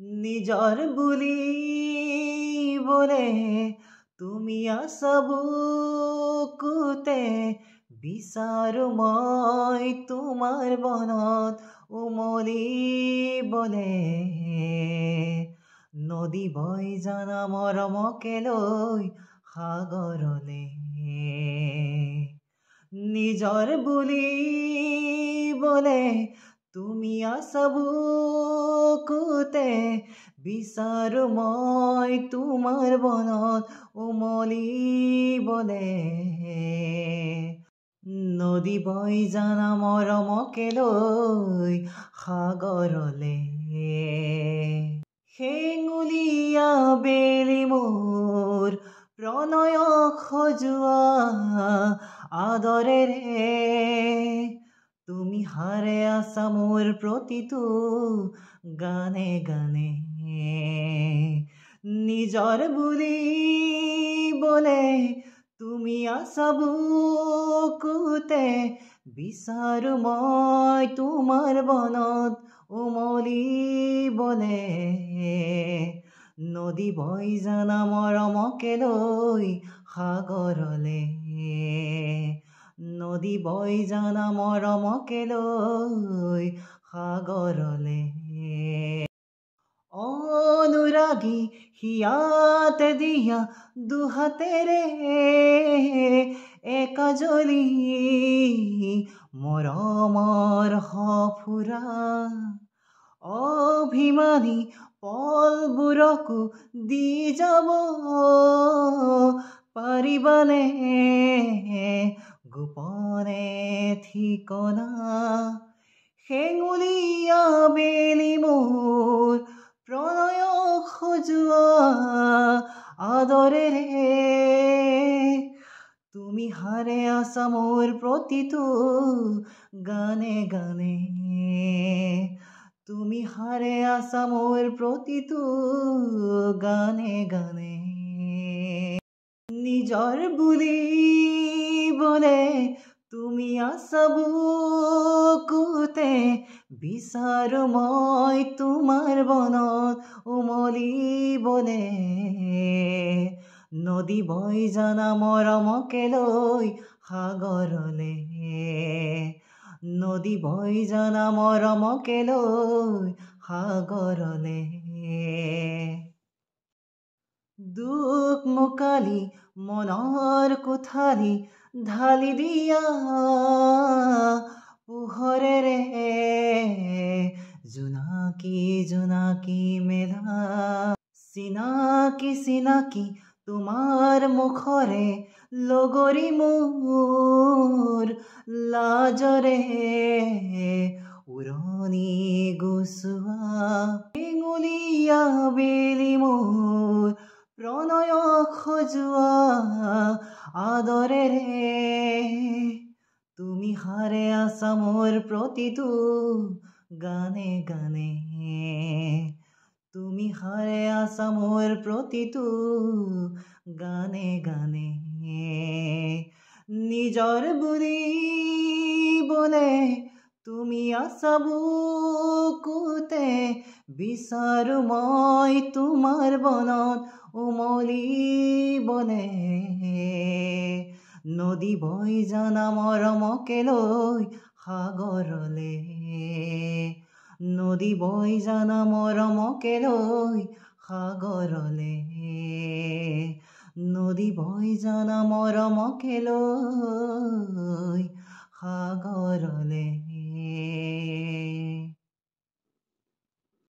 নিজৰ বুলিবলে তুমি আছা বুকুতে বিচাৰো মই তোমাৰ বনত উমলিবলে নদী বৈ জানা মৰমকে লৈ সাগৰলে নিজৰ বুলিবলে তুমি আছা বুকুতে বিচাৰো মই তোমাৰ বনত উমলিবলে নদী বৈ জানা মৰমকে লৈ সাগৰলে হেঙুলীয়া বেলি মোৰ প্ৰণয় সজোৱা আদৰেৰে তুমি হাৰে আছা মোৰ প্ৰতিটো গানে গানে নিজৰ বুলিবলে তুমি আছা বুকুতে বিচাৰো মই তোমাৰ বনত উমলিবলে নদী বৈ জানা মৰমকে লৈ সাগৰলে নদী বৈ জানা মৰমকে লৈ সাগৰলে অনুৰাগী হিয়াতে দিয়া দুহাতেৰে একাজলি মৰমৰ সফুৰা অভিমানী পলবোৰকো দি যাব পাৰিবানে গোপনে ঠিকনা হেঙুলীয়া বেলি মোৰ প্ৰণয় সজোৱা আদৰেৰে তুমি হাৰে আছা মোৰ প্ৰতিটো গানে গানে তুমি হাৰে আছা মোৰ প্ৰতিটো গানে গানে নিজৰ বুলিবলে তুমি আছা বুকুতে বিচাৰো মই তোমাৰ বনত উমলিবলে নদী বৈ জানা মৰমকে লৈ সাগৰলে নদী বৈ জানা মৰমকে লৈ সাগৰলে দুখ মুকালি মনৰ কোঠালি ঢালি দিয়া পোহৰেৰে জোনাকী জোনাকী মেলা চিনাকি চিনাকি তোমাৰ মুখৰে লগৰী মোৰ লাজৰে উৰণি গুচোৱা হেঙুলীয়া বেলি মোৰ প্ৰণয় সজোৱা আদৰেৰে তুমি হাৰে আছা মোৰ প্ৰতিটো গানে গানে তুমি হাৰে আছা মোৰ প্ৰতিটো গানে গানে নিজৰ বুলিবলে তুমি আছা বুকুতে বিচাৰো মই তোমাৰ বনত উমলিবলে নদী বৈ জানা মৰমকে লৈ সাগৰলে নদী বৈ জানা মৰমকে লৈ সাগৰলে নদী বৈ জানা মৰমকে লৈ সাগৰলে